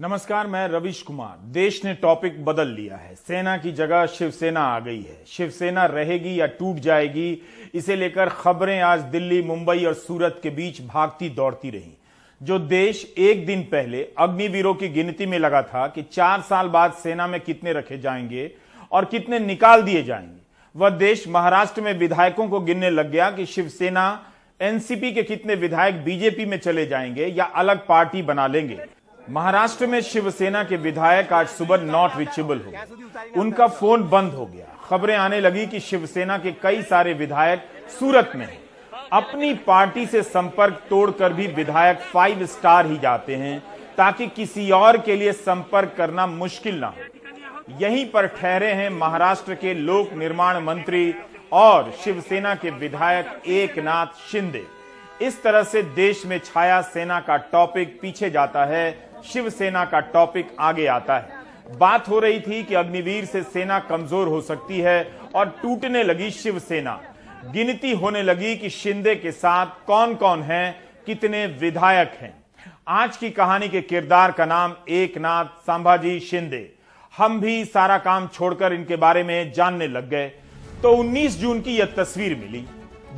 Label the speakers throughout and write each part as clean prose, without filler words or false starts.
Speaker 1: नमस्कार, मैं रविश कुमार। देश ने टॉपिक बदल लिया है। सेना की जगह शिवसेना आ गई है। शिवसेना रहेगी या टूट जाएगी, इसे लेकर खबरें आज दिल्ली, मुंबई और सूरत के बीच भागती दौड़ती रहीं। जो देश एक दिन पहले अग्निवीरों की गिनती में लगा था कि 4 साल बाद सेना में कितने रखे जाएंगे और कितने निकाल दिए जाएंगे, वह देश महाराष्ट्र में विधायकों को गिनने लग गया कि शिवसेना एनसीपी के कितने विधायक बीजेपी में चले जाएंगे या अलग पार्टी बना लेंगे। महाराष्ट्र में शिवसेना के विधायक आज सुबह नॉट रीचेबल हो गए। उनका फोन बंद हो गया। खबरें आने लगी कि शिवसेना के कई सारे विधायक सूरत में हैं। अपनी पार्टी से संपर्क तोड़कर भी विधायक 5 स्टार ही जाते हैं ताकि किसी और के लिए संपर्क करना मुश्किल ना हो। यहीं पर ठहरे हैं महाराष्ट्र के लोक निर्माण मंत्री और शिवसेना के विधायक एकनाथ शिंदे। इस तरह से देश में छाया सेना का टॉपिक पीछे जाता है, शिवसेना का टॉपिक आगे आता है। बात हो रही थी कि अग्निवीर से सेना कमजोर हो सकती है और टूटने लगी शिवसेना। गिनती होने लगी कि शिंदे के साथ कौन कौन है, कितने विधायक हैं। आज की कहानी के किरदार का नाम एकनाथ संभाजी शिंदे। हम भी सारा काम छोड़कर इनके बारे में जानने लग गए तो 19 जून की यह तस्वीर मिली।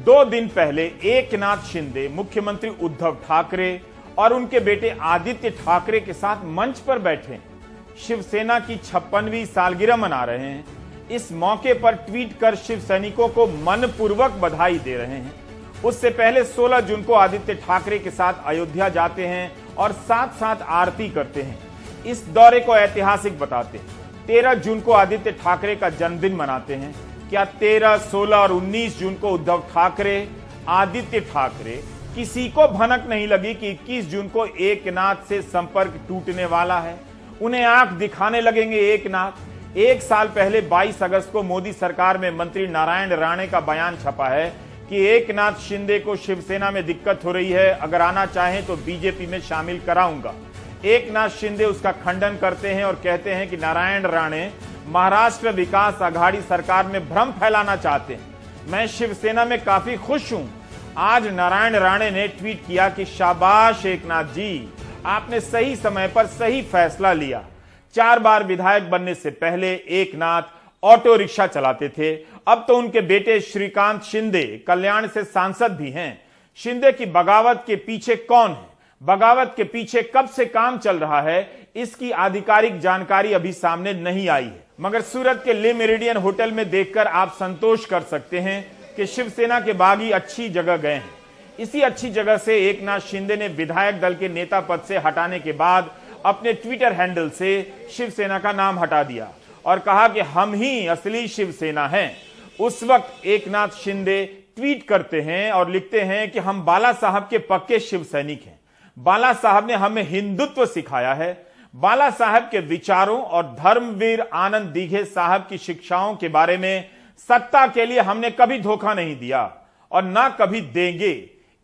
Speaker 1: 2 दिन पहले एकनाथ शिंदे मुख्यमंत्री उद्धव ठाकरे और उनके बेटे आदित्य ठाकरे के साथ मंच पर बैठे शिवसेना की 56वीं सालगिरह मना रहे हैं। इस मौके पर ट्वीट कर शिव सैनिकों को मनपूर्वक बधाई दे रहे हैं। उससे पहले 16 जून को आदित्य ठाकरे के साथ अयोध्या जाते हैं और साथ साथ आरती करते हैं। इस दौरे को ऐतिहासिक बताते हैं। 13 जून को आदित्य ठाकरे का जन्मदिन मनाते हैं। क्या 13, 16 और 19 जून को उद्धव ठाकरे, आदित्य ठाकरे, किसी को भनक नहीं लगी कि 21 जून को एकनाथ से संपर्क टूटने वाला है? उन्हें आंख दिखाने लगेंगे एकनाथ। 1 साल पहले 22 अगस्त को मोदी सरकार में मंत्री नारायण राणे का बयान छपा है कि एकनाथ शिंदे को शिवसेना में दिक्कत हो रही है, अगर आना चाहें तो बीजेपी में शामिल कराऊंगा। एकनाथ शिंदे उसका खंडन करते हैं और कहते हैं कि नारायण राणे महाराष्ट्र विकास आघाड़ी सरकार में भ्रम फैलाना चाहते हैं। मैं शिवसेना में काफी खुश हूं। आज नारायण राणे ने ट्वीट किया कि शाबाश एकनाथ जी, आपने सही समय पर सही फैसला लिया। 4 बार विधायक बनने से पहले एकनाथ ऑटो रिक्शा चलाते थे। अब तो उनके बेटे श्रीकांत शिंदे कल्याण से सांसद भी हैं। शिंदे की बगावत के पीछे कौन है, बगावत के पीछे कब से काम चल रहा है, इसकी आधिकारिक जानकारी अभी सामने नहीं आई है। मगर सूरत के ले मेरिडियन होटल में देखकर आप संतोष कर सकते हैं कि शिवसेना के बागी अच्छी जगह गए हैं। इसी अच्छी जगह से एकनाथ शिंदे ने विधायक दल के नेता पद से हटाने के बाद अपने ट्विटर हैंडल से शिवसेना का नाम हटा दिया और कहा कि हम ही असली शिवसेना हैं। उस वक्त एकनाथ शिंदे ट्वीट करते हैं और लिखते हैं कि हम बाला साहब के पक्के शिव सैनिक हैं। बाला साहब ने हमें हिंदुत्व सिखाया है। बाला साहब के विचारों और धर्मवीर आनंद दीघे साहब की शिक्षाओं के बारे में सत्ता के लिए हमने कभी धोखा नहीं दिया और ना कभी देंगे।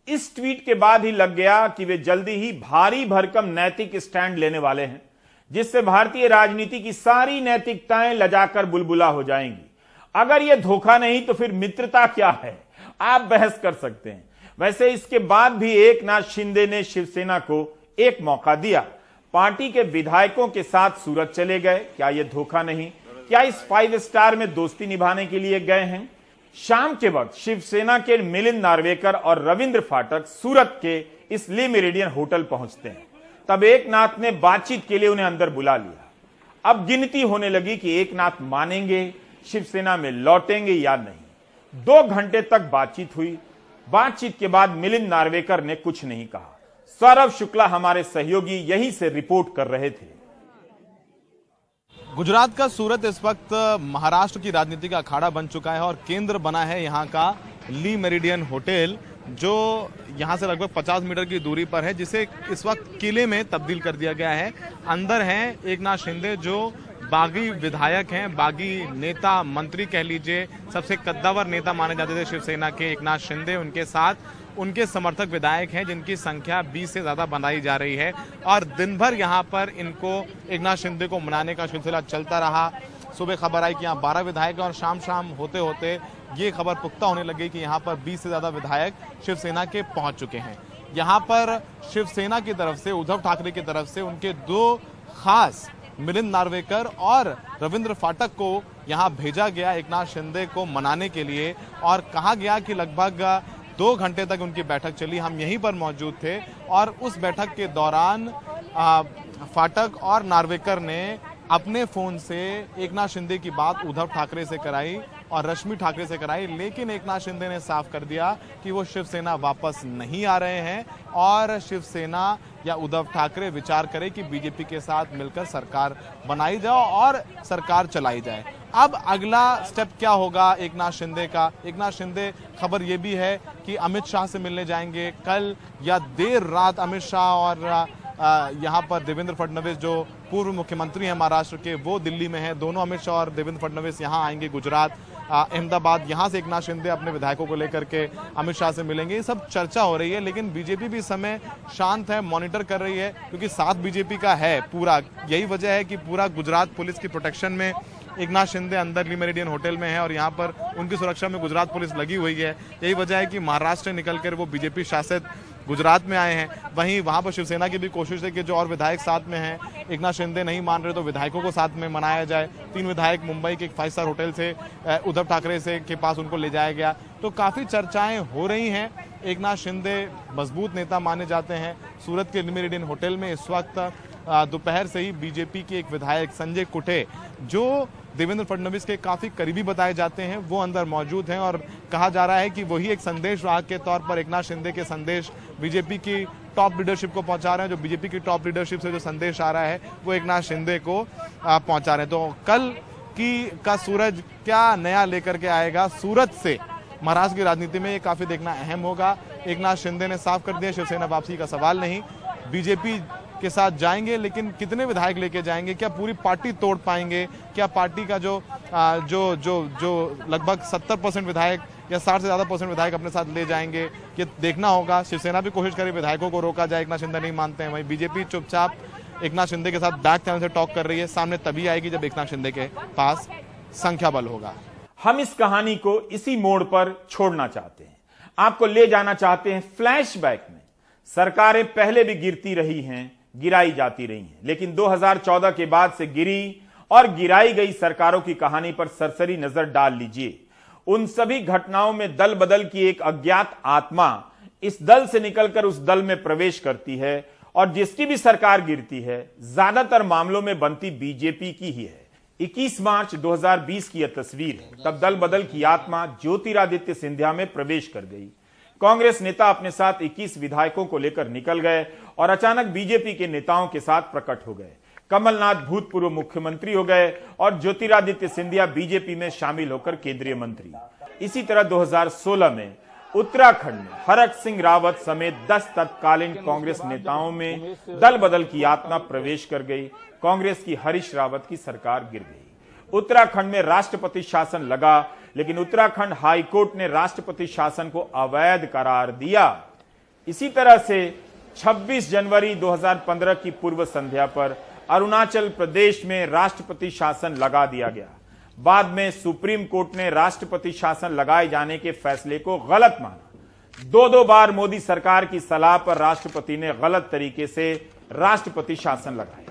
Speaker 1: इस ट्वीट के बाद ही लग गया कि वे जल्दी ही भारी भरकम नैतिक स्टैंड लेने वाले हैं, जिससे भारतीय राजनीति की सारी नैतिकताएं लजाकर बुलबुला हो जाएंगी। अगर यह धोखा नहीं तो फिर मित्रता क्या है, आप बहस कर सकते हैं। वैसे इसके बाद भी एकनाथ शिंदे ने शिवसेना को एक मौका दिया। पार्टी के विधायकों के साथ सूरत चले गए। क्या यह धोखा नहीं? क्या इस 5 स्टार में दोस्ती निभाने के लिए गए हैं? शाम के वक्त शिवसेना के मिलिंद नार्वेकर और रविंद्र फाटक सूरत के इस ले मेरिडियन होटल पहुंचते हैं। तब एकनाथ ने बातचीत के लिए उन्हें अंदर बुला लिया। अब गिनती होने लगी कि एकनाथ मानेंगे, शिवसेना में लौटेंगे या नहीं। 2 घंटे तक बातचीत हुई। बातचीत के बाद मिलिंद नार्वेकर ने कुछ नहीं कहा। सौरभ शुक्ला हमारे सहयोगी यहीं से रिपोर्ट कर रहे थे।
Speaker 2: गुजरात का सूरत इस वक्त महाराष्ट्र की राजनीति का अखाड़ा बन चुका है और केंद्र बना है यहाँ का ली मेरिडियन होटल, जो यहाँ से लगभग 50 मीटर की दूरी पर है, जिसे इस वक्त किले में तब्दील कर दिया गया है। अंदर हैं एकनाथ शिंदे, जो बागी विधायक हैं, बागी नेता, मंत्री कह लीजिए, सबसे कद्दावर नेता माने जाते थे शिवसेना के एकनाथ शिंदे। उनके साथ उनके समर्थक विधायक हैं जिनकी संख्या 20 से ज्यादा बनाई जा रही है और दिन भर यहाँ पर इनको एकनाथ शिंदे को मनाने का सिलसिला चलता रहा। सुबह खबर आई कि यहाँ 12 विधायक हैं और शाम होते होते ये खबर पुख्ता होने लगी कि यहाँ पर 20 से ज्यादा विधायक शिवसेना के पहुंच चुके हैं। यहाँ पर शिवसेना की तरफ से, उद्धव ठाकरे की तरफ से उनके 2 खास मिलिंद नार्वेकर और रविंद्र फाटक को यहां भेजा गया एकनाथ शिंदे को मनाने के लिए, और कहा गया कि लगभग 2 घंटे तक उनकी बैठक चली। हम यहीं पर मौजूद थे और उस बैठक के दौरान फाटक और नार्वेकर ने अपने फोन से एकनाथ शिंदे की बात उद्धव ठाकरे से कराई और रश्मि ठाकरे से कराई, लेकिन एकनाथ शिंदे ने साफ कर दिया कि वो शिवसेना वापस नहीं आ रहे हैं और शिवसेना या उद्धव ठाकरे विचार करे कि बीजेपी के साथ मिलकर सरकार बनाई जाए और सरकार चलाई जाए। अब अगला स्टेप क्या होगा एकनाथ शिंदे का? एकनाथ शिंदे, खबर ये भी है कि अमित शाह से मिलने जाएंगे कल या देर रात। अमित शाह और यहाँ पर देवेंद्र फडणवीस जो पूर्व मुख्यमंत्री हैं महाराष्ट्र के, वो दिल्ली में हैं। दोनों अमित शाह और देवेंद्र फडणवीस यहाँ आएंगे गुजरात, अहमदाबाद। यहाँ से एकनाथ शिंदे अपने विधायकों को लेकर के अमित शाह से मिलेंगे। ये सब चर्चा हो रही है, लेकिन बीजेपी भी इस समय शांत है, मॉनिटर कर रही है, क्योंकि साथ बीजेपी का है पूरा। यही वजह है कि पूरा गुजरात पुलिस की प्रोटेक्शन में एकनाथ शिंदे अंदर ली मेरिडियन होटल में है और यहाँ पर उनकी सुरक्षा में गुजरात पुलिस लगी हुई है। यही वजह है कि महाराष्ट्र से निकलकर वो बीजेपी शासित गुजरात में आए हैं। वहीं वहां पर शिवसेना की भी कोशिश है कि जो और विधायक साथ में हैं, एकनाथ शिंदे नहीं मान रहे तो विधायकों को साथ में मनाया जाए। 3 विधायक मुंबई के एक 5 स्टार होटल से उद्धव ठाकरे से के पास उनको ले जाया गया। तो काफी चर्चाएं हो रही हैं। एकनाथ शिंदे मजबूत नेता माने जाते हैं। सूरत के मेरिडियन होटल में इस वक्त दोपहर से ही बीजेपी के एक विधायक संजय कुटे, जो देवेंद्र फडणवीस के काफी करीबी बताए जाते हैं, वो अंदर मौजूद हैं और कहा जा रहा है कि वही एक संदेश वाहक के तौर पर एकनाथ शिंदे के संदेश बीजेपी की टॉप लीडरशिप को पहुंचा रहे हैं। जो बीजेपी की टॉप लीडरशिप से जो संदेश आ रहा है वो एकनाथ शिंदे को पहुंचा रहे हैं। तो कल का सूरज क्या नया लेकर के आएगा सूरत से महाराष्ट्र की राजनीति में, ये काफी देखना अहम होगा। एकनाथ शिंदे ने साफ कर दिया शिवसेना वापसी का सवाल नहीं, बीजेपी के साथ जाएंगे, लेकिन कितने विधायक लेके जाएंगे, क्या पूरी पार्टी तोड़ पाएंगे, क्या पार्टी का जो लगभग 70% विधायक या 60 से ज्यादा % विधायक अपने साथ ले जाएंगे, ये देखना होगा। शिवसेना भी कोशिश करे विधायकों को रोका जाए, एकनाथ शिंदे नहीं मानते हैं। वहीं बीजेपी चुपचाप एकनाथ शिंदे के साथ बैक चैनल से टॉक कर रही है। सामने तभी आएगी जब एकनाथ शिंदे के पास संख्या बल होगा।
Speaker 1: हम इस कहानी को इसी मोड़ पर छोड़ना चाहते हैं, आपको ले जाना चाहते हैं फ्लैशबैक में। सरकारें पहले भी गिरती रही हैं, गिराई जाती रही हैं, लेकिन 2014 के बाद से गिरी और गिराई गई सरकारों की कहानी पर सरसरी नजर डाल लीजिए। उन सभी घटनाओं में दल बदल की एक अज्ञात आत्मा इस दल से निकलकर उस दल में प्रवेश करती है और जिसकी भी सरकार गिरती है ज्यादातर मामलों में बनती बीजेपी की ही है। 21 मार्च 2020 की यह तस्वीर है। तब दल बदल की आत्मा ज्योतिरादित्य सिंधिया में प्रवेश कर गई। कांग्रेस नेता अपने साथ 21 विधायकों को लेकर निकल गए और अचानक बीजेपी के नेताओं के साथ प्रकट हो गए। कमलनाथ भूतपूर्व मुख्यमंत्री हो गए और ज्योतिरादित्य सिंधिया बीजेपी में शामिल होकर केंद्रीय मंत्री। इसी तरह 2016 में उत्तराखंड में हरक सिंह रावत समेत 10 तत्कालीन कांग्रेस नेताओं में दल बदल की आत्मा प्रवेश कर गई। कांग्रेस की हरीश रावत की सरकार गिर गई। उत्तराखंड में राष्ट्रपति शासन लगा, लेकिन उत्तराखंड हाईकोर्ट ने राष्ट्रपति शासन को अवैध करार दिया। इसी तरह से 26 जनवरी 2015 की पूर्व संध्या पर अरुणाचल प्रदेश में राष्ट्रपति शासन लगा दिया गया। बाद में सुप्रीम कोर्ट ने राष्ट्रपति शासन लगाए जाने के फैसले को गलत माना। 2 बार मोदी सरकार की सलाह पर राष्ट्रपति ने गलत तरीके से राष्ट्रपति शासन लगाया।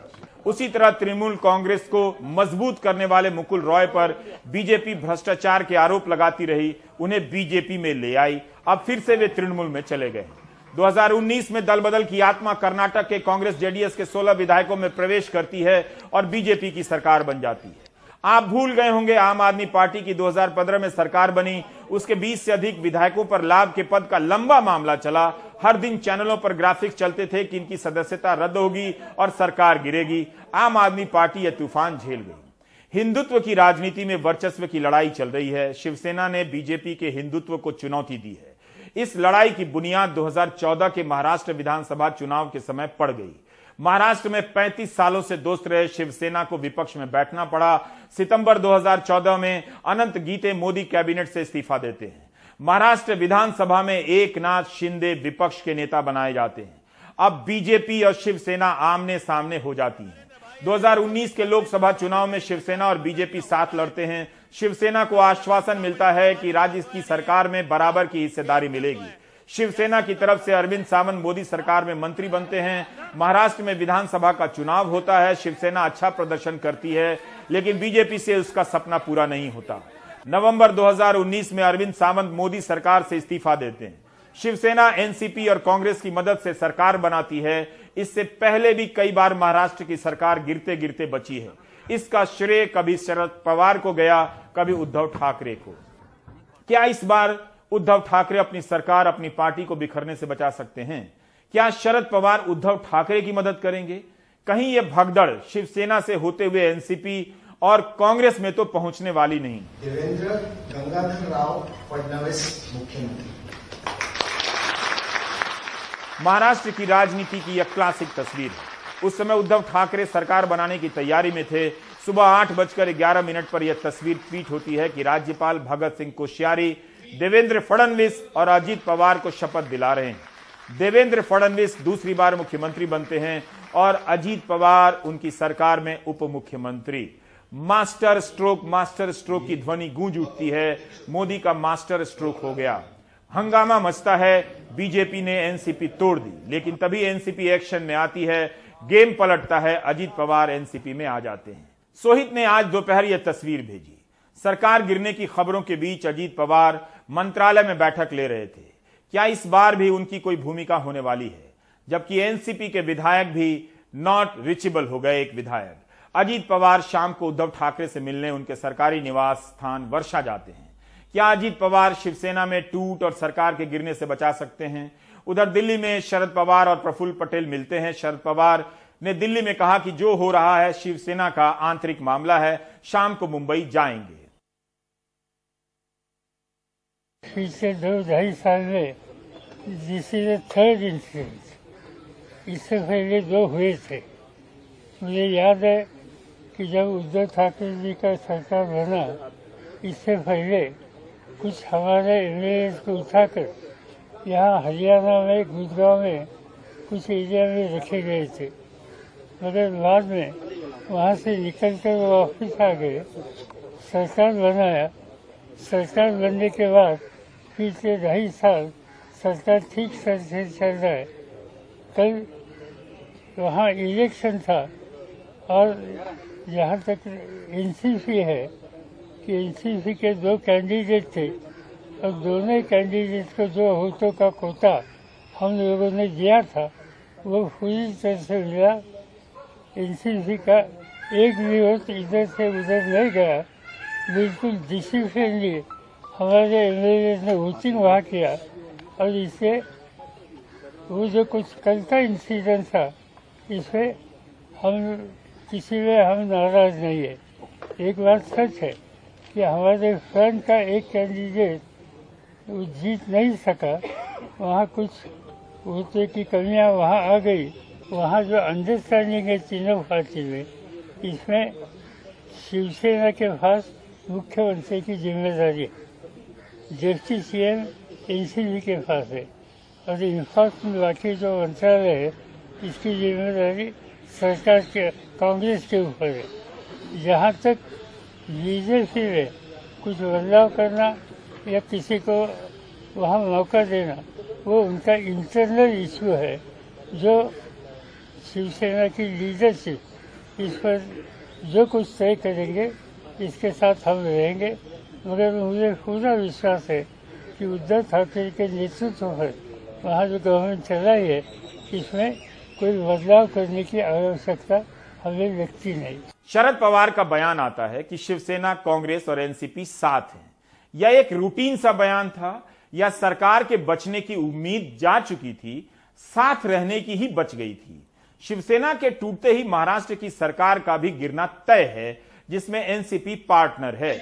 Speaker 1: उसी तरह तृणमूल कांग्रेस को मजबूत करने वाले मुकुल रॉय पर बीजेपी भ्रष्टाचार के आरोप लगाती रही, उन्हें बीजेपी में ले आई। अब फिर से वे तृणमूल में चले गए। 2019 में दल बदल की आत्मा कर्नाटक के कांग्रेस जेडीएस के 16 विधायकों में प्रवेश करती है और बीजेपी की सरकार बन जाती है। आप भूल गए होंगे आम आदमी पार्टी की 2015 में सरकार बनी, उसके 20 से अधिक विधायकों पर लाभ के पद का लंबा मामला चला। हर दिन चैनलों पर ग्राफिक्स चलते थे कि इनकी सदस्यता रद्द होगी और सरकार गिरेगी। आम आदमी पार्टी यह तूफान झेल गई। हिंदुत्व की राजनीति में वर्चस्व की लड़ाई चल रही है। शिवसेना ने बीजेपी के हिंदुत्व को चुनौती दी है। इस लड़ाई की बुनियाद 2014 के महाराष्ट्र विधानसभा चुनाव के समय पड़ गई। महाराष्ट्र में 35 सालों से दोस्त रहे शिवसेना को विपक्ष में बैठना पड़ा। सितंबर 2014 में अनंत गीते मोदी कैबिनेट से इस्तीफा देते हैं। महाराष्ट्र विधानसभा में एकनाथ शिंदे विपक्ष के नेता बनाए जाते हैं। अब बीजेपी और शिवसेना आमने सामने हो जाती है। 2019 के लोकसभा चुनाव में शिवसेना और बीजेपी साथ लड़ते हैं। शिवसेना को आश्वासन मिलता है कि राज्य की सरकार में बराबर की हिस्सेदारी मिलेगी। शिवसेना की तरफ से अरविंद सावंत मोदी सरकार में मंत्री बनते हैं। महाराष्ट्र में विधानसभा का चुनाव होता है, शिवसेना अच्छा प्रदर्शन करती है, लेकिन बीजेपी से उसका सपना पूरा नहीं होता। नवंबर 2019 में अरविंद सावंत मोदी सरकार से इस्तीफा देते हैं। शिवसेना एनसीपी और कांग्रेस की मदद से सरकार बनाती है। इससे पहले भी कई बार महाराष्ट्र की सरकार गिरते गिरते बची है। इसका श्रेय कभी शरद पवार को गया, कभी उद्धव ठाकरे को। क्या इस बार उद्धव ठाकरे अपनी सरकार, अपनी पार्टी को बिखरने से बचा सकते हैं? क्या शरद पवार उद्धव ठाकरे की मदद करेंगे? कहीं यह भगदड़ शिवसेना से होते हुए एनसीपी और कांग्रेस में तो पहुंचने वाली नहीं।
Speaker 3: देवेंद्र गंगाधर राव फडणवीस मुख्यमंत्री।
Speaker 1: महाराष्ट्र की राजनीति की यह क्लासिक तस्वीर है। उस समय उद्धव ठाकरे सरकार बनाने की तैयारी में थे। सुबह 8:11 पर यह तस्वीर ट्वीट होती है कि राज्यपाल भगत सिंह कोश्यारी देवेंद्र फडणवीस और अजीत पवार को शपथ दिला रहे हैं। देवेंद्र फडणवीस दूसरी बार मुख्यमंत्री बनते हैं और अजीत पवार उनकी सरकार में उप मुख्यमंत्री। मास्टर स्ट्रोक की ध्वनि गूंज उठती है। मोदी का मास्टर स्ट्रोक हो गया। हंगामा मचता है। बीजेपी ने एनसीपी तोड़ दी, लेकिन तभी एनसीपी एक्शन में आती है। गेम पलटता है, अजीत पवार एनसीपी में आ जाते हैं। सोहित ने आज दोपहर यह तस्वीर भेजी। सरकार गिरने की खबरों के बीच अजीत पवार मंत्रालय में बैठक ले रहे थे। क्या इस बार भी उनकी कोई भूमिका होने वाली है? जबकि एनसीपी के विधायक भी नॉट रीचेबल हो गए। एक विधायक अजीत पवार शाम को उद्धव ठाकरे से मिलने उनके सरकारी निवास स्थान वर्षा जाते हैं। क्या अजीत पवार शिवसेना में टूट और सरकार के गिरने से बचा सकते हैं? उधर दिल्ली में शरद पवार और प्रफुल्ल पटेल मिलते हैं। शरद पवार ने दिल्ली में कहा कि जो हो रहा है शिवसेना का आंतरिक मामला है, शाम को मुंबई जाएंगे।
Speaker 4: पिछले 2-2.5 साल में this is the third incident. इससे पहले 2 हुए थे। मुझे याद है कि जब उद्धव ठाकरे जी का सरकार बना, इससे पहले कुछ हमारे एमएलए को उठाकर यहाँ हरियाणा में गुड़गांव में कुछ एरिया में रखे गए थे, मगर बाद में वहाँ से निकलकर वो वापस आ गए। सरकार बनाया। सरकार बनने के बाद पिछले 2.5 साल सरकार ठीक से चल रहा है। कल वहाँ इलेक्शन था और जहाँ तक एनसीपी है कि एनसीपी के 2 कैंडिडेट थे और दोनों कैंडिडेट को जो वोटों का कोटा हम लोगों ने दिया था वो पूरी तरह से मिला। एनसीपी का एक भी वोट इधर से उधर नहीं गया। बिल्कुल डिसिप्लिनली हमारे एमएलए ने वोटिंग वहाँ किया और इससे वो जो कुछ कल का इंसिडेंट था, इसमें हम किसी में हम नाराज नहीं है। एक बात सच है कि हमारे फ्रंट का एक कैंडिडेट वो जीत नहीं सका। वहाँ कुछ वोटों की कमियाँ वहाँ आ गई। वहाँ जो अंडरस्टैंडिंग है तीनों पार्टी में, इसमें शिवसेना के पास मुख्यमंत्री की जिम्मेदारी है, जबकि सीएम एनसीपी के पास है और इन्फोर्समेंट बाकी जो मंत्रालय है इसकी जिम्मेदारी सरकार के कांग्रेस के ऊपर है। जहाँ तक लीडरशिप में कुछ बदलाव करना या किसी को वहाँ मौका देना, वो उनका इंटरनल इशू है। जो शिवसेना की लीडरशिप इस पर जो कुछ तय करेंगे इसके साथ हम रहेंगे, मगर मुझे पूरा विश्वास है कि उद्धव ठाकरे के नेतृत्व पर वहाँ जो गवर्नमेंट चलाई है इसमें कोई बदलाव करने की आवश्यकता हमें लगती नहीं।
Speaker 1: शरद पवार का बयान आता है कि शिवसेना, कांग्रेस और एनसीपी साथ हैं। यह एक रूटीन सा बयान था या सरकार के बचने की उम्मीद जा चुकी थी, साथ रहने की ही बच गई थी? शिवसेना के टूटते ही महाराष्ट्र की सरकार का भी गिरना तय है, जिसमें एनसीपी पार्टनर है।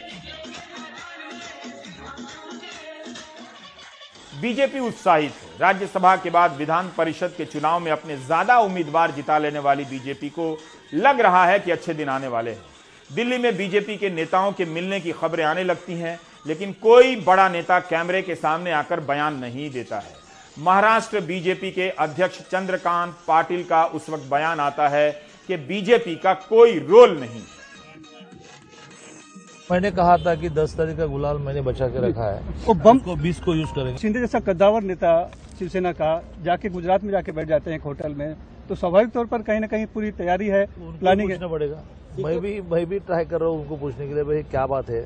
Speaker 1: बीजेपी उत्साहित है। राज्यसभा के बाद विधान परिषद के चुनाव में अपने ज्यादा उम्मीदवार जिता लेने वाली बीजेपी को लग रहा है कि अच्छे दिन आने वाले हैं। दिल्ली में बीजेपी के नेताओं के मिलने की खबरें आने लगती हैं, लेकिन कोई बड़ा नेता कैमरे के सामने आकर बयान नहीं देता है। महाराष्ट्र बीजेपी के अध्यक्ष चंद्रकांत पाटिल का उस वक्त बयान आता है कि बीजेपी का कोई रोल नहीं।
Speaker 5: मैंने कहा था कि 10 तारीख का गुलाल मैंने बचा के रखा है,
Speaker 6: वो बम
Speaker 5: को 20 को यूज करेंगे।
Speaker 6: शिंदे जैसा कद्दावर नेता शिवसेना का जाके गुजरात में जाके बैठ जाते हैं एक होटल में, तो स्वाभाविक तौर पर कहीं ना कहीं पूरी तैयारी है, प्लानिंग है।
Speaker 5: पूछना पड़ेगा। मैं भी ट्राई कर रहा हूँ उनको पूछने के लिए, भाई क्या बात है,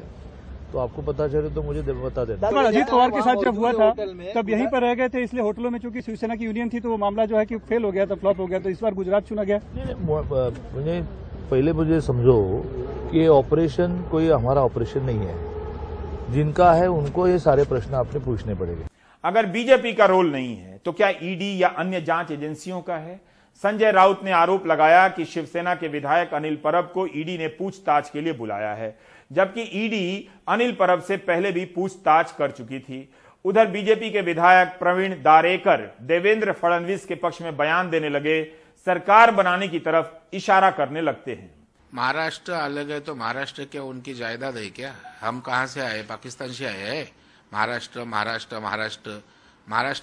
Speaker 5: तो आपको पता चले तो मुझे बता देना।
Speaker 6: अजीत पवार के साथ जब हुआ था तब यहीं पर रह गए थे, इसलिए होटलों में चूंकि शिवसेना की यूनियन थी तो वो मामला जो है कि फेल हो गया था, फ्लॉप हो गया, तो इस बार गुजरात चुना गया।
Speaker 5: मुझे समझो कि ये ऑपरेशन कोई हमारा ऑपरेशन नहीं है, जिनका है उनको ये सारे प्रश्न आपने पूछने पड़ेंगे।
Speaker 1: अगर बीजेपी का रोल नहीं है तो क्या ईडी या अन्य जांच एजेंसियों का है? संजय राउत ने आरोप लगाया कि शिवसेना के विधायक अनिल परब को ईडी ने पूछताछ के लिए बुलाया है, जबकि ईडी अनिल परब से पहले भी पूछताछ कर चुकी थी। उधर बीजेपी के विधायक प्रवीण दारेकर देवेंद्र फडणवीस के पक्ष में बयान देने लगे, सरकार बनाने की तरफ इशारा करने लगते हैं।
Speaker 7: महाराष्ट्र अलग है तो महाराष्ट्र क्या उनकी जायदाद है क्या? हम कहां से आए? पाकिस्तान से आए हैं। महाराष्ट्र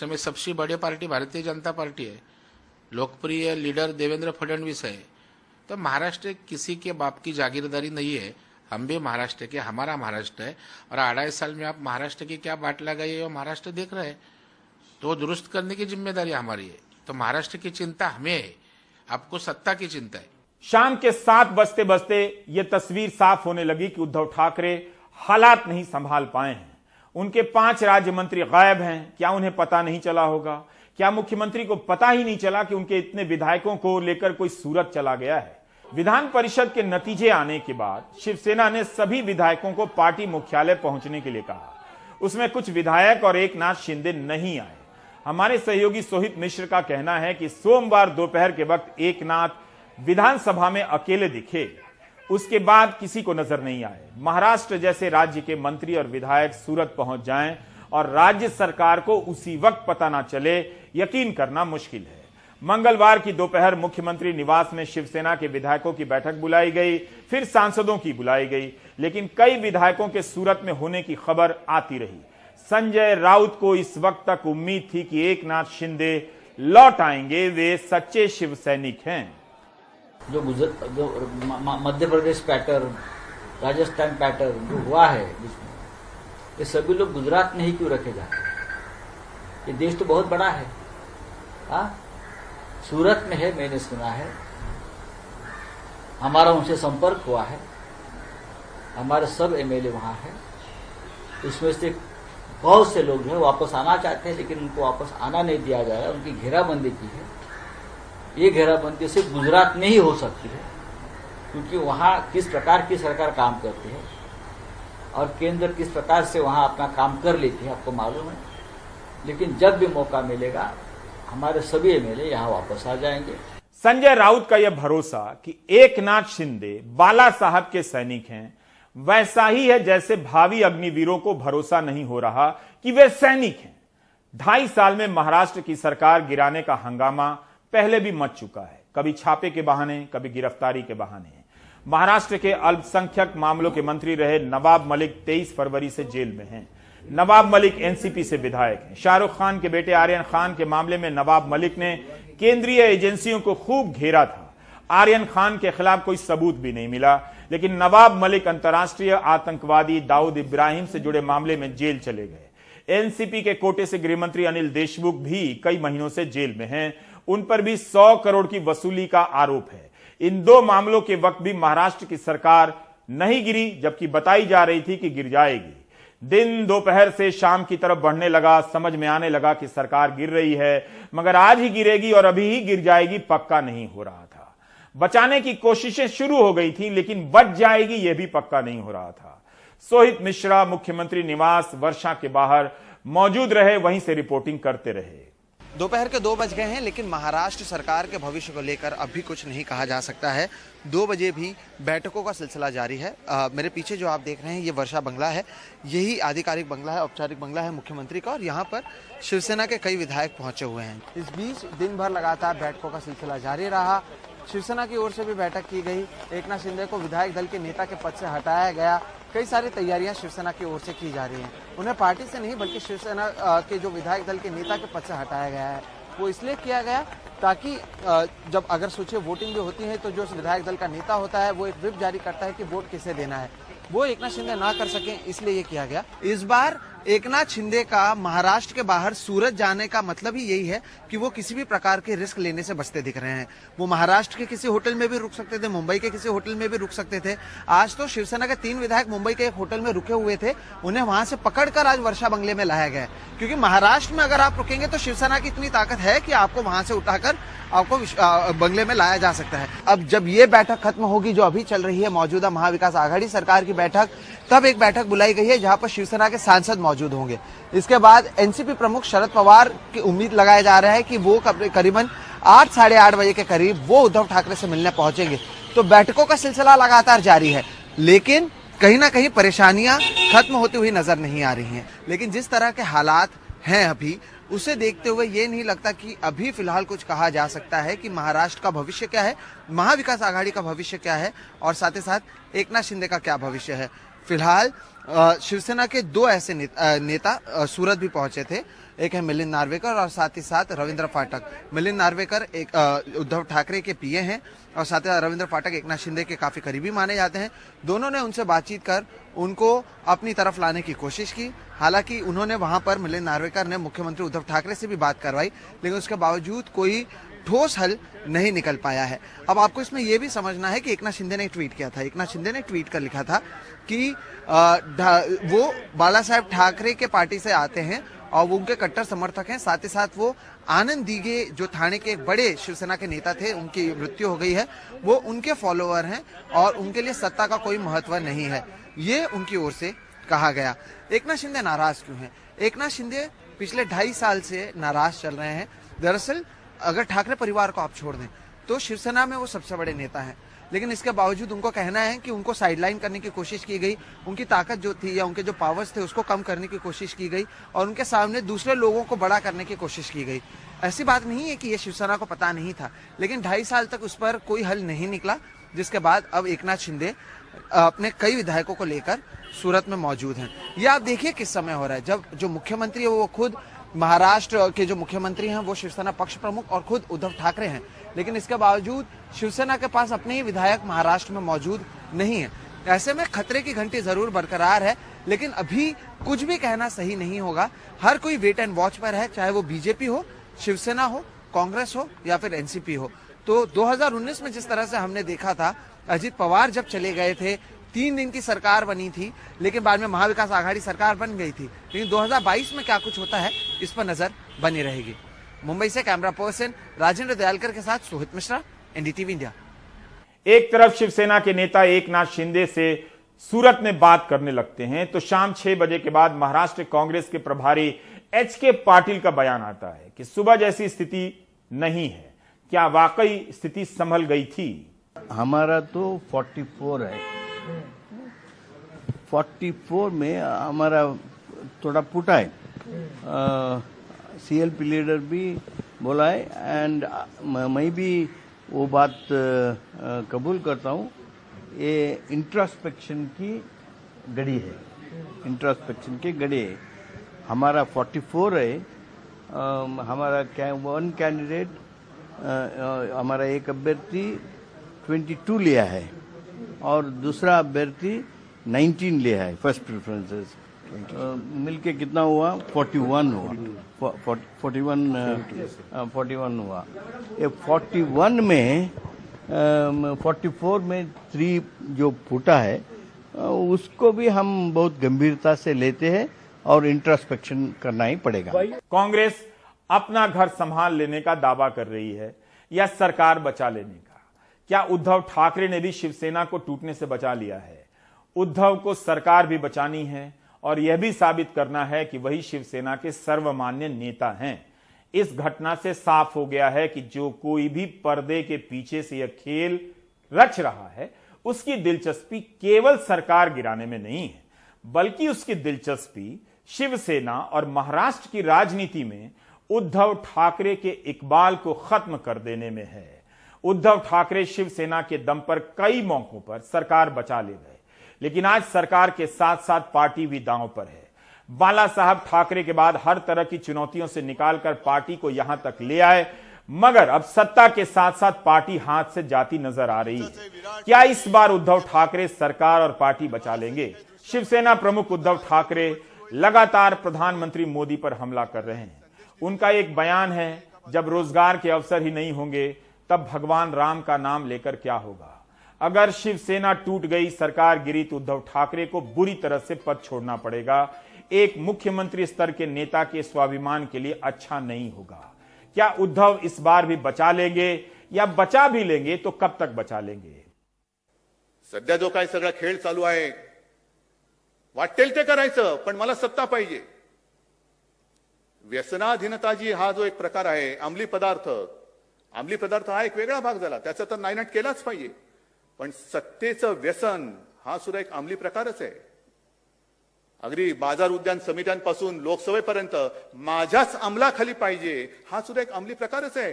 Speaker 7: में सबसे बड़ी पार्टी भारतीय जनता पार्टी है, लोकप्रिय लीडर देवेंद्र फडणवीस है। तो महाराष्ट्र किसी के बाप की जागीरदारी नहीं है। हम भी महाराष्ट्र के, हमारा महाराष्ट्र है, और 2.5 साल में आप महाराष्ट्र की क्या बाट लगाई है वो महाराष्ट्र देख रहे हैं, तो दुरुस्त करने की जिम्मेदारी हमारी है। तो महाराष्ट्र की चिंता हमें है, आपको सत्ता की चिंता है।
Speaker 1: शाम के 7 बजते बजते यह तस्वीर साफ होने लगी कि उद्धव ठाकरे हालात नहीं संभाल पाए हैं। उनके 5 राज्य मंत्री गायब हैं। क्या उन्हें पता नहीं चला होगा? क्या मुख्यमंत्री को पता ही नहीं चला कि उनके इतने विधायकों को लेकर कोई सूरत चला गया है? विधान परिषद के नतीजे आने के बाद शिवसेना ने सभी विधायकों को पार्टी मुख्यालय पहुंचने के लिए कहा। उसमें कुछ विधायक और एकनाथ शिंदे नहीं आए। हमारे सहयोगी सोहित मिश्र का कहना है कि सोमवार दोपहर के वक्त एकनाथ विधानसभा में अकेले दिखे, उसके बाद किसी को नजर नहीं आए। महाराष्ट्र जैसे राज्य के मंत्री और विधायक सूरत पहुंच जाएं और राज्य सरकार को उसी वक्त पता ना चले, यकीन करना मुश्किल है। मंगलवार की दोपहर मुख्यमंत्री निवास में शिवसेना के विधायकों की बैठक बुलाई गई, फिर सांसदों की बुलाई गई, लेकिन कई विधायकों के सूरत में होने की खबर आती रही। संजय राउत को इस वक्त तक उम्मीद थी कि एकनाथ शिंदे लौट आएंगे, वे सच्चे शिव सैनिक हैं।
Speaker 8: जो मध्य प्रदेश पैटर्न, राजस्थान पैटर्न जो हुआ है जिसमें, ये सभी लोग गुजरात में ही क्यों रखे जाते हैं? ये देश तो बहुत बड़ा है। सूरत में है, मैंने सुना है, हमारा उनसे संपर्क हुआ है, हमारे सब एमएलए वहां है। उसमें से बहुत से लोग जो है वापस आना चाहते हैं, लेकिन उनको वापस आना नहीं दिया जा रहा है। उनकी घेराबंदी की है। ये घेराबंदी सिर्फ गुजरात में ही हो सकती है, क्योंकि वहां किस प्रकार की सरकार काम करती है और केंद्र किस प्रकार से वहां अपना काम कर लेती है, आपको मालूम है। लेकिन जब भी मौका मिलेगा हमारे सभी एमएलए यहां वापस आ जाएंगे।
Speaker 1: संजय राउत का यह भरोसा कि एकनाथ शिंदे बाला साहब के सैनिक हैं, वैसा ही है जैसे भावी अग्निवीरों को भरोसा नहीं हो रहा कि वे सैनिक हैं। 2.5 साल में महाराष्ट्र की सरकार गिराने का हंगामा पहले भी मच चुका है, कभी छापे के बहाने, कभी गिरफ्तारी के बहाने। महाराष्ट्र के अल्पसंख्यक मामलों के मंत्री रहे नवाब मलिक 23 फरवरी से जेल में हैं। नवाब मलिक एनसीपी से विधायक हैं। शाहरुख खान के बेटे आर्यन खान के मामले में नवाब मलिक ने केंद्रीय एजेंसियों को खूब घेरा था। आर्यन खान के खिलाफ कोई सबूत भी नहीं मिला, लेकिन नवाब मलिक अंतर्राष्ट्रीय आतंकवादी दाऊद इब्राहिम से जुड़े मामले में जेल चले गए। एनसीपी के कोटे से गृहमंत्री अनिल देशमुख भी कई महीनों से जेल में हैं। उन पर भी 100 करोड़ की वसूली का आरोप है। इन 2 मामलों के वक्त भी महाराष्ट्र की सरकार नहीं गिरी, जबकि बताई जा रही थी कि गिर जाएगी। दिन दोपहर से शाम की तरफ बढ़ने लगा, समझ में आने लगा कि सरकार गिर रही है, मगर आज ही गिरेगी और अभी ही गिर जाएगी पक्का नहीं हो रहा था। बचाने की कोशिशें शुरू हो गई थी, लेकिन बच जाएगी यह भी पक्का नहीं हो रहा था। सोहित मिश्रा मुख्यमंत्री निवास वर्षा के बाहर मौजूद रहे, वहीं से रिपोर्टिंग करते रहे।
Speaker 9: दोपहर के 2 बज गए हैं, लेकिन महाराष्ट्र सरकार के भविष्य को लेकर अभी कुछ नहीं कहा जा सकता है। 2 बजे भी बैठकों का सिलसिला जारी है। मेरे पीछे जो आप देख रहे हैं ये वर्षा बंगला है। यही आधिकारिक बंगला है, औपचारिक बंगला है मुख्यमंत्री का, और यहाँ पर शिवसेना के कई विधायक पहुंचे हुए हैं। इस बीच दिन भर लगातार बैठकों का सिलसिला जारी रहा। शिवसेना की ओर से भी बैठक की गई। एकनाथ शिंदे को विधायक दल के नेता के पद से हटाया गया। कई सारी तैयारियां शिवसेना की ओर से की जा रही हैं। उन्हें पार्टी से नहीं बल्कि शिवसेना के जो विधायक दल के नेता के पद से हटाया गया है। वो इसलिए किया गया ताकि जब अगर सोचिए वोटिंग भी होती है तो जो विधायक दल का नेता होता है वो एक व्हिप जारी करता है कि वोट किसे देना है। वो एकनाथ शिंदे ना कर सके, इसलिए ये किया गया। इस बार एकनाथ शिंदे का महाराष्ट्र के बाहर सूरत जाने का मतलब ही यही है कि वो किसी भी प्रकार के रिस्क लेने से बचते दिख रहे हैं। वो महाराष्ट्र के किसी होटल में भी रुक सकते थे, मुंबई के किसी होटल में भी रुक सकते थे। आज तो शिवसेना के 3 विधायक मुंबई के एक होटल में रुके हुए थे, उन्हें वहां से पकड़कर आज वर्षा बंगले में लाया गया, क्योंकि महाराष्ट्र में अगर आप रुकेंगे तो शिवसेना की इतनी ताकत है कि आपको वहां से उठाकर आपको बंगले में लाया जा सकता है। अब जब ये बैठक खत्म होगी, जो अभी चल रही है मौजूदा महाविकास आघाड़ी सरकार की बैठक, तब एक बैठक बुलाई गई है जहां पर शिवसेना के सांसद मौजूद होंगे। इसके बाद एनसीपी प्रमुख शरद पवार की उम्मीद लगाया जा रहा है कि वो करीबन 8 साढ़े 8 बजे के करीब वो उद्धव ठाकरे से मिलने पहुंचेंगे। तो बैठकों का सिलसिला लगातार जारी है, लेकिन कहीं ना कहीं परेशानियां खत्म होती हुई नजर नहीं आ रही हैं। लेकिन जिस तरह के हालात हैं अभी, उसे देखते हुए ये नहीं लगता कि अभी फिलहाल कुछ कहा जा सकता है कि महाराष्ट्र का भविष्य क्या है, महाविकास आघाड़ी का भविष्य क्या है, और साथ ही साथ एकनाथ शिंदे का क्या भविष्य है। फिलहाल शिवसेना के 2 ऐसे नेता सूरत भी पहुंचे थे। एक है मिलिंद नार्वेकर और साथ ही साथ रविंद्र फाटक। मिलिंद नार्वेकर एक उद्धव ठाकरे के पीए हैं और साथ ही रविंद्र फाटक एकनाथ शिंदे के काफी करीबी माने जाते हैं। दोनों ने उनसे बातचीत कर उनको अपनी तरफ लाने की कोशिश की। हालांकि उन्होंने वहां पर मिलिंद नार्वेकर ने मुख्यमंत्री उद्धव ठाकरे से भी बात करवाई, लेकिन उसके बावजूद कोई ठोस हल नहीं निकल पाया है। अब आपको इसमें यह भी समझना है कि एकनाथ शिंदे ने ट्वीट किया था। एकनाथ शिंदे ने ट्वीट कर लिखा था कि वो बाला साहेब ठाकरे के पार्टी से आते हैं और वो उनके कट्टर समर्थक हैं। साथ ही साथ वो आनंद दीघे, जो थाने के एक बड़े शिवसेना के नेता थे, उनकी मृत्यु हो गई है, वो उनके फॉलोअर हैं और उनके लिए सत्ता का कोई महत्व नहीं है, ये उनकी ओर से कहा गया। एकनाथ शिंदे नाराज क्यों हैं? एकनाथ शिंदे पिछले 2.5 साल से नाराज चल रहे हैं। दरअसल अगर ठाकरे परिवार को आप छोड़ दें तो शिवसेना में वो सबसे बड़े नेता हैं, लेकिन इसके बावजूद उनको कहना है कि उनको साइडलाइन करने की कोशिश की गई, उनकी ताकत जो थी या उनके जो पावर्स थे उसको कम करने की कोशिश की गई और उनके सामने दूसरे लोगों को बड़ा करने की कोशिश की गई। ऐसी बात नहीं है कि ये शिवसेना को पता नहीं था, लेकिन 2.5 साल तक उस पर कोई हल नहीं निकला, जिसके बाद अब एकनाथ शिंदे अपने कई विधायकों को लेकर सूरत में मौजूद हैं। ये आप देखिए किस समय हो रहा है, जब जो मुख्यमंत्री है वो खुद महाराष्ट्र के जो मुख्यमंत्री हैं वो शिवसेना पक्ष प्रमुख और खुद उद्धव ठाकरे हैं, लेकिन इसके बावजूद शिवसेना के पास अपने ही विधायक महाराष्ट्र में मौजूद नहीं है। ऐसे में खतरे की घंटी जरूर बरकरार है, लेकिन अभी कुछ भी कहना सही नहीं होगा। हर कोई वेट एंड वॉच पर है, चाहे वो बीजेपी हो, शिवसेना हो, कांग्रेस हो या फिर एनसीपी हो। तो 2019 में जिस तरह से हमने देखा था, अजित पवार जब चले गए थे 3 दिन की सरकार बनी थी, लेकिन बाद में महाविकास आघाड़ी सरकार बन गई थी। लेकिन 2022 में क्या कुछ होता है, इस पर नजर बनी रहेगी। मुंबई से कैमरा पर्सन राजेंद्र दयालकर के साथ सोहित मिश्रा, एनडीटीवी इंडिया।
Speaker 1: एक तरफ शिवसेना के नेता एकनाथ शिंदे से सूरत में बात करने लगते हैं, तो शाम 6 बजे के बाद महाराष्ट्र कांग्रेस के प्रभारी एच.के. पाटिल का बयान आता है कि सुबह जैसी स्थिति नहीं है। क्या वाकई स्थिति संभल गई थी?
Speaker 10: हमारा तो 44 है, 44 में हमारा थोड़ा फूटा है। सीएलपी लीडर भी बोला है एंड मैं भी वो बात कबूल करता हूँ। ये इंट्रोस्पेक्शन की घड़ी है, इंट्रोस्पेक्शन की घड़ी है। हमारा 44 है। हमारा 1 कैंडिडेट, हमारा एक अभ्यर्थी 22 लिया है और दूसरा अभ्यर्थी 19 लिया है। फर्स्ट प्रेफरेंसेस मिलके कितना हुआ? 41 हुआ। 41 हुआ। ये 41 में 44 में 3 जो फूटा है उसको भी हम बहुत गंभीरता से लेते हैं और इंट्रोस्पेक्शन करना ही पड़ेगा।
Speaker 1: कांग्रेस अपना घर संभाल लेने का दावा कर रही है या सरकार बचा लेने का? क्या उद्धव ठाकरे ने भी शिवसेना को टूटने से बचा लिया है? उद्धव को सरकार भी बचानी है और यह भी साबित करना है कि वही शिवसेना के सर्वमान्य नेता हैं। इस घटना से साफ हो गया है कि जो कोई भी पर्दे के पीछे से यह खेल रच रहा है, उसकी दिलचस्पी केवल सरकार गिराने में नहीं है, बल्कि उसकी दिलचस्पी शिवसेना और महाराष्ट्र की राजनीति में उद्धव ठाकरे के इकबाल को खत्म कर देने में है। उद्धव ठाकरे शिवसेना के दम पर कई मौकों पर सरकार बचा ले गए, लेकिन आज सरकार के साथ साथ पार्टी भी दांव पर है। बाला साहब ठाकरे के बाद हर तरह की चुनौतियों से निकालकर पार्टी को यहां तक ले आए मगर अब सत्ता के साथ साथ पार्टी हाथ से जाती नजर आ रही है। क्या इस बार उद्धव ठाकरे सरकार और पार्टी बचा लेंगे? शिवसेना प्रमुख उद्धव ठाकरे लगातार प्रधानमंत्री मोदी पर हमला कर रहे हैं। उनका एक बयान है, जब रोजगार के अवसर ही नहीं होंगे तब भगवान राम का नाम लेकर क्या होगा। अगर शिवसेना टूट गई, सरकार गिरी तो उद्धव ठाकरे को बुरी तरह से पद छोड़ना पड़ेगा। एक मुख्यमंत्री स्तर के नेता के स्वाभिमान के लिए अच्छा नहीं होगा। क्या उद्धव इस बार भी बचा लेंगे, या बचा भी लेंगे तो कब तक बचा लेंगे?
Speaker 11: सध्या जो काही सगळा खेळ चालू आहे, वाटेल ते करायचं, पण मला सत्ता पाहिजे. व्यसनाधीनता जी हा जो एक प्रकार आहे, अंमली पदार्थ हा एक वेगळा भाग झाला, त्याचा तर नायनाट केलाच पाहिजे. पण सत्तेचं व्यसन हा सुद्धा एक अंमली प्रकारच आहे. अगदी बाजार उद्यान समित्यांपासून लोकसभेपर्यंत माझ्याच अंमलाखाली पाहिजे हा सुद्धा एक अंमली प्रकारच आहे.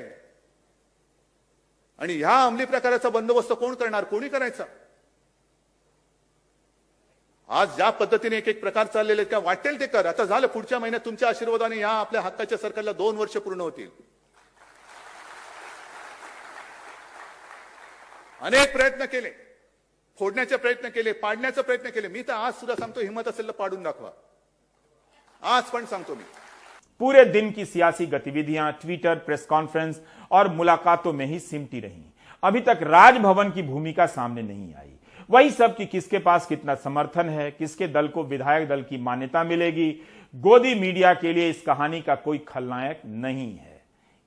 Speaker 11: आणि ह्या अंमली प्रकाराचा बंदोबस्त कोण करणार, कोणी करायचा? आज ज्या पद्धतीने एक एक प्रकार चाललेले आहेत, का वाटेल ते कर. आता झालं, पुढच्या महिन्यात तुमच्या आशीर्वादाने या आपल्या हक्काच्या सरकारला 2 वर्ष पूर्ण होतील. अनेक प्रयत्न केले, फोडण्याचे प्रयत्न केले, पाडण्याचे प्रयत्न केले. मी तर आज सुद्धा सांगतो, हिम्मत असेल तर पाडून दाखवा. आज पण सांगतो मी.
Speaker 1: पूरे दिन की सियासी गतिविधियां ट्विटर, प्रेस कॉन्फ्रेंस और मुलाकातों में ही सिमटी रहीं। अभी तक राजभवन की भूमिका सामने नहीं आई। वही सब कि किसके पास कितना समर्थन है, किसके दल को विधायक दल की मान्यता मिलेगी। गोदी मीडिया के लिए इस कहानी का कोई खलनायक नहीं है,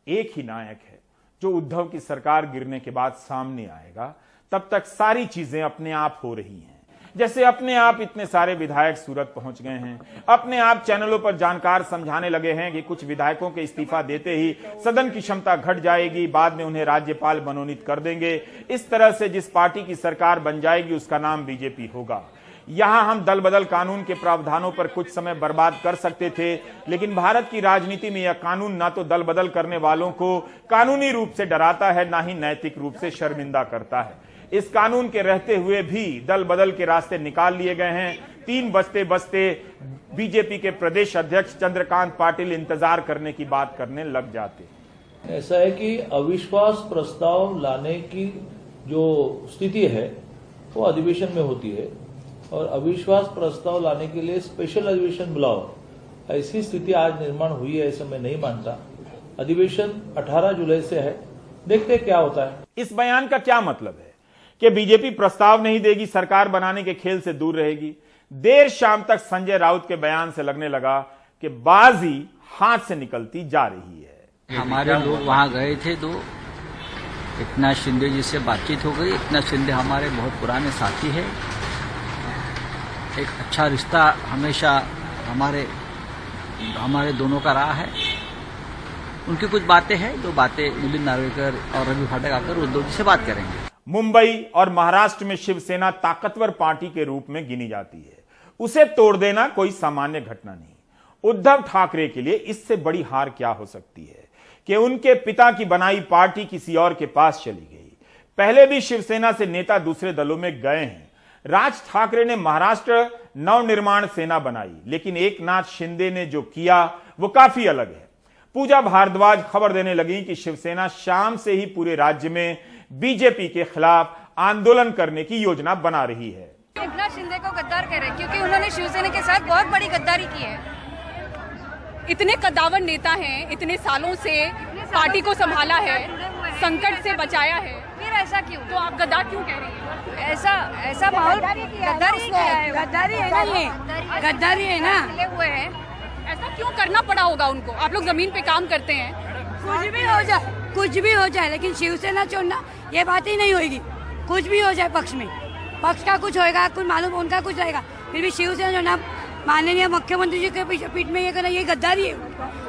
Speaker 1: एक ही नायक है जो उद्धव की सरकार गिरने के बाद सामने आएगा। तब तक सारी चीजें अपने आप हो रही हैं। जैसे अपने आप इतने सारे विधायक सूरत पहुंच गए हैं, अपने आप चैनलों पर जानकार समझाने लगे हैं कि कुछ विधायकों के इस्तीफा देते ही सदन की क्षमता घट जाएगी, बाद में उन्हें राज्यपाल मनोनीत कर देंगे। इस तरह से जिस पार्टी की सरकार बन जाएगी उसका नाम बीजेपी होगा। यहां हम दल बदल कानून के प्रावधानों पर कुछ समय बर्बाद कर सकते थे, लेकिन भारत की राजनीति में यह कानून ना तो दल बदल करने वालों को कानूनी रूप से डराता है, ना ही नैतिक रूप से शर्मिंदा करता है। इस कानून के रहते हुए भी दल बदल के रास्ते निकाल लिए गए हैं। 3 बजते बजते बीजेपी के प्रदेश अध्यक्ष चंद्रकांत पाटिल इंतजार करने की बात करने लग जाते।
Speaker 5: ऐसा है कि अविश्वास प्रस्ताव लाने की जो स्थिति है वो अधिवेशन में होती है, और अविश्वास प्रस्ताव लाने के लिए स्पेशल अधिवेशन बुलाओ, ऐसी स्थिति आज निर्माण हुई है ऐसा मैं नहीं मानता। अधिवेशन 18 जुलाई से है, देखते क्या होता है।
Speaker 1: इस बयान का क्या मतलब है कि बीजेपी प्रस्ताव नहीं देगी, सरकार बनाने के खेल से दूर रहेगी। देर शाम तक संजय राउत के बयान से लगने लगा कि बाजी हाथ से निकलती जा रही है।
Speaker 8: हमारे लोग वहां गए थे, तो एकनाथ शिंदे जी से बातचीत हो गई। एकनाथ शिंदे हमारे बहुत पुराने साथी है, एक अच्छा रिश्ता हमेशा हमारे दोनों का रहा है। उनकी कुछ बातें हैं, जो बातें मिलिंद नार्वेकर और रवि फाटक आकर उद्धव जी से बात करेंगे।
Speaker 1: मुंबई और महाराष्ट्र में शिवसेना ताकतवर पार्टी के रूप में गिनी जाती है, उसे तोड़ देना कोई सामान्य घटना नहीं। उद्धव ठाकरे के लिए इससे बड़ी हार क्या हो सकती है कि उनके पिता की बनाई पार्टी किसी और के पास चली गई। पहले भी शिवसेना से नेता दूसरे दलों में गए हैं। राज ठाकरे ने महाराष्ट्र नवनिर्माण सेना बनाई, लेकिन एकनाथ शिंदे ने जो किया वो काफी अलग है। पूजा भारद्वाज खबर देने लगी कि शिवसेना शाम से ही पूरे राज्य में बीजेपी के खिलाफ आंदोलन करने की योजना बना रही है।
Speaker 12: एकनाथ शिंदे को गद्दार कह रहे हैं क्योंकि उन्होंने शिवसेना के साथ बहुत बड़ी गद्दारी की है।
Speaker 13: इतने कद्दावर नेता हैं, इतने सालों से पार्टी को संभाला है, संकट से बचाया है,
Speaker 12: फिर ऐसा क्यों?
Speaker 13: तो आप गद्दार क्यों कह रही हैं?
Speaker 12: ऐसा माहौल गद्दारी है,
Speaker 13: गद्दारी है ना, ये गद्दारी है ना,
Speaker 12: हुए हैं।
Speaker 13: ऐसा क्यों करना पड़ा होगा उनको? आप लोग जमीन पे काम करते हैं।
Speaker 14: कुछ भी हो जाए लेकिन शिवसेना छोड़ना ये बात ही नहीं होगी। कुछ भी हो जाए पक्ष में, पक्ष का कुछ होएगा, कुछ मालूम उनका कुछ रहेगा, फिर भी शिवसेना जो ना माननीय मुख्यमंत्री जी के पीठ में ये करना, ये गद्दारी है।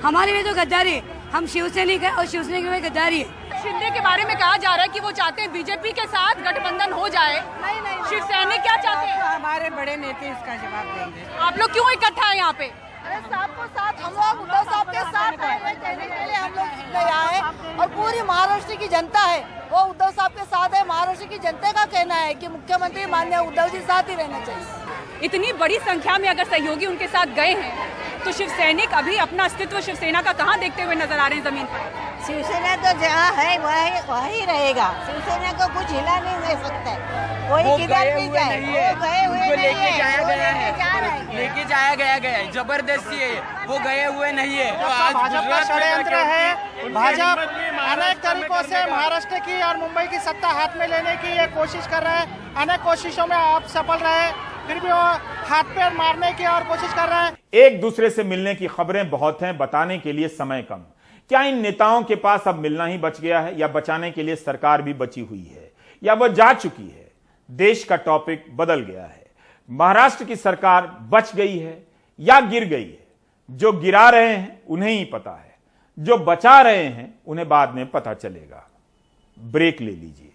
Speaker 14: हमारे लिए तो गद्दारी है, हम शिवसैनिक है और शिवसेना के लिए गद्दारी है।
Speaker 13: शिंदे के बारे में कहा जा रहा है कि वो चाहते हैं बीजेपी के साथ गठबंधन हो जाए।
Speaker 14: नहीं,
Speaker 13: शिवसैनिक क्या चाहते हैं?
Speaker 14: हमारे बड़े नेता इसका जवाब देंगे।
Speaker 13: आप लोग क्यों इकट्ठा है यहाँ पे?
Speaker 14: साथ हम लोग उद्धव साहब के साथ कहने के लिए हम लोग यहाँ है, और पूरी महाराष्ट्र की जनता है वो उद्धव साहब के साथ है। महाराष्ट्र की जनता का कहना है कि मुख्यमंत्री माननीय उद्धव जी साथ ही रहना चाहिए।
Speaker 13: इतनी बड़ी संख्या में अगर सहयोगी उनके साथ गए हैं तो शिवसैनिक अभी अपना अस्तित्व शिवसेना का कहाँ देखते हुए नजर आ रहे हैं जमीन पर?
Speaker 15: शिवसेना तो जहाँ है वही रहेगा। शिवसेना को कुछ हिला नहीं दे सकता है, कोई किधर भी जाए। वो गए हुए नहीं है,
Speaker 16: लेके जाया गया है, जबरदस्ती है, वो गए हुए नहीं है।
Speaker 17: तो आज भाजपा षड्यंत्र है, भाजपा अनेक तरीकों से महाराष्ट्र की और मुंबई की सत्ता हाथ में लेने की ये कोशिश कर रहे हैं। अनेक कोशिशों में आप सफल रहे, फिर भी वो हाथ पैर मारने की और कोशिश कर रहे हैं।
Speaker 1: एक दूसरे से मिलने की खबरें बहुत हैं, बताने के लिए समय कम। क्या इन नेताओं के पास अब मिलना ही बच गया है, या बचाने के लिए सरकार भी बची हुई है, या वह जा चुकी है? देश का टॉपिक बदल गया है। महाराष्ट्र की सरकार बच गई है या गिर गई है? जो गिरा रहे हैं उन्हें ही पता है, जो बचा रहे हैं उन्हें बाद में पता चलेगा। ब्रेक ले लीजिए।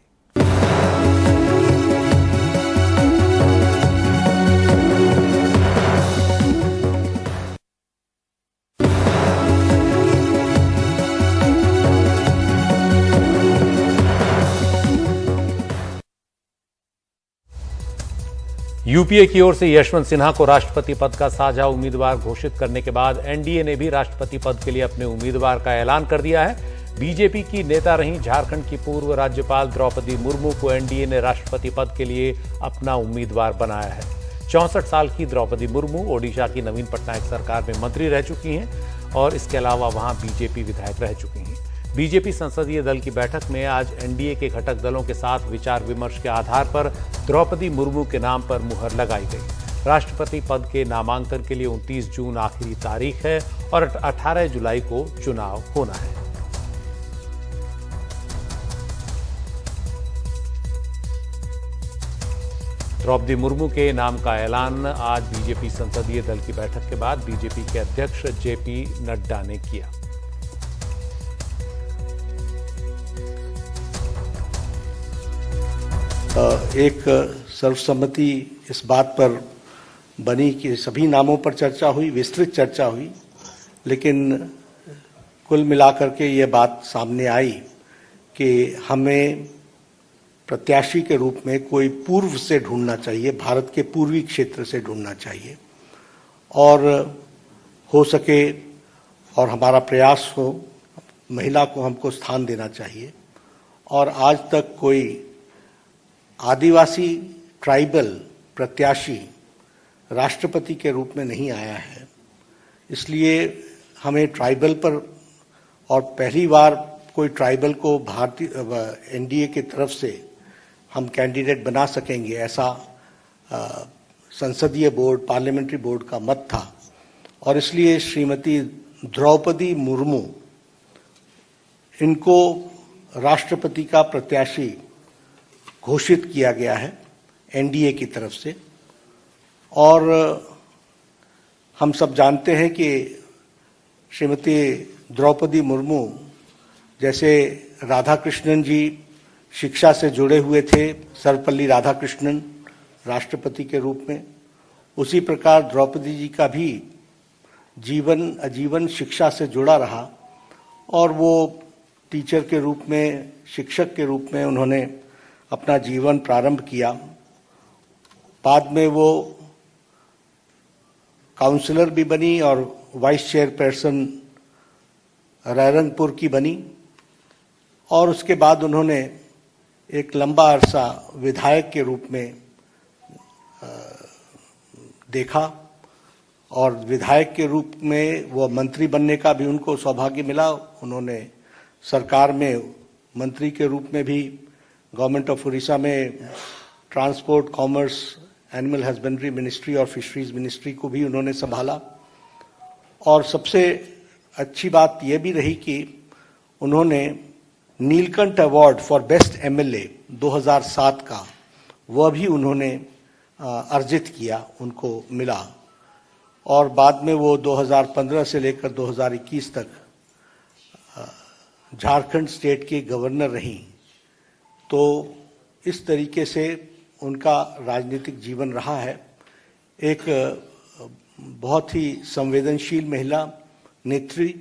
Speaker 18: यूपीए की ओर से यशवंत सिन्हा को राष्ट्रपति पद का साझा उम्मीदवार घोषित करने के बाद एनडीए ने भी राष्ट्रपति पद के लिए अपने उम्मीदवार का ऐलान कर दिया है। बीजेपी की नेता रहीं झारखंड की पूर्व राज्यपाल द्रौपदी मुर्मू को एनडीए ने राष्ट्रपति पद के लिए अपना उम्मीदवार बनाया है। 64 साल की द्रौपदी मुर्मू ओडिशा की नवीन पटनायक सरकार में मंत्री रह चुकी हैं और इसके अलावा वहां बीजेपी विधायक रह चुकी हैं। बीजेपी संसदीय दल की बैठक में आज एनडीए के घटक दलों के साथ विचार विमर्श के आधार पर द्रौपदी मुर्मू के नाम पर मुहर लगाई गई। राष्ट्रपति पद के नामांकन के लिए 29 जून आखिरी तारीख है और 18 जुलाई को चुनाव होना है। द्रौपदी मुर्मू के नाम का ऐलान आज बीजेपी संसदीय दल की बैठक के बाद बीजेपी के अध्यक्ष जेपी नड्डा ने किया।
Speaker 10: एक सर्वसम्मति इस बात पर बनी कि सभी नामों पर चर्चा हुई, विस्तृत चर्चा हुई, लेकिन कुल मिलाकर के ये बात सामने आई कि हमें प्रत्याशी के रूप में कोई पूर्व से ढूंढना चाहिए, भारत के पूर्वी क्षेत्र से ढूंढना चाहिए और हो सके और हमारा प्रयास हो महिला को हमको स्थान देना चाहिए। और आज तक कोई आदिवासी ट्राइबल प्रत्याशी राष्ट्रपति के रूप में नहीं आया है, इसलिए हमें ट्राइबल पर, और पहली बार कोई ट्राइबल को भारतीय एनडीए की तरफ से हम कैंडिडेट बना सकेंगे ऐसा संसदीय बोर्ड, पार्लियामेंट्री बोर्ड का मत था। और इसलिए श्रीमती द्रौपदी मुर्मू, इनको राष्ट्रपति का प्रत्याशी घोषित किया गया है एनडीए की तरफ से। और हम सब जानते हैं कि श्रीमती द्रौपदी मुर्मू जैसे राधाकृष्णन जी शिक्षा से जुड़े हुए थे, सर्वपल्ली राधाकृष्णन राष्ट्रपति के रूप में, उसी प्रकार द्रौपदी जी का भी जीवन आजीवन शिक्षा से जुड़ा रहा और वो टीचर के रूप में, शिक्षक के रूप में उन्होंने अपना जीवन प्रारंभ किया। बाद में वो काउंसलर भी बनी और वाइस चेयरपर्सन रायरंगपुर की बनी और उसके बाद उन्होंने एक लंबा अरसा विधायक के रूप में देखा और विधायक के रूप में वो मंत्री बनने का भी उनको सौभाग्य मिला। उन्होंने सरकार में मंत्री के रूप में भी गवर्नमेंट ऑफ उड़ीसा में transport, commerce, animal husbandry ministry और फिशरीज मिनिस्ट्री को भी उन्होंने संभाला। और सबसे अच्छी बात यह भी रही कि उन्होंने Neelkanth award for best MLA 2007 का वह भी उन्होंने अर्जित किया, उनको मिला। और बाद में वो 2015 से लेकर 2021 तक झारखंड स्टेट के गवर्नर रहीं। तो इस तरीके से उनका राजनीतिक जीवन रहा है। एक बहुत ही संवेदनशील महिला नेत्री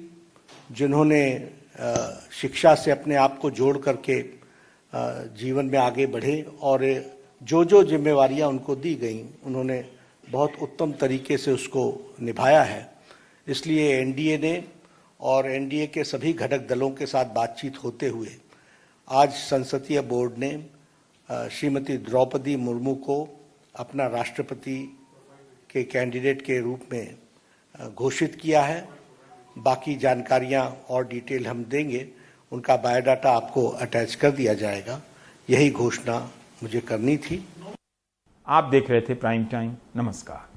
Speaker 10: जिन्होंने शिक्षा से अपने आप को जोड़ करके जीवन में आगे बढ़े और जो जो जिम्मेवारियां उनको दी गई उन्होंने बहुत उत्तम तरीके से उसको निभाया है। इसलिए एनडीए ने और एनडीए के सभी घटक दलों के साथ बातचीत होते हुए आज संसदीय बोर्ड ने श्रीमती द्रौपदी मुर्मू को अपना राष्ट्रपति के कैंडिडेट के रूप में घोषित किया है। बाकी जानकारियां और डिटेल हम देंगे, उनका बायोडाटा आपको अटैच कर दिया जाएगा। यही घोषणा मुझे करनी थी।
Speaker 1: आप देख रहे थे प्राइम टाइम। नमस्कार।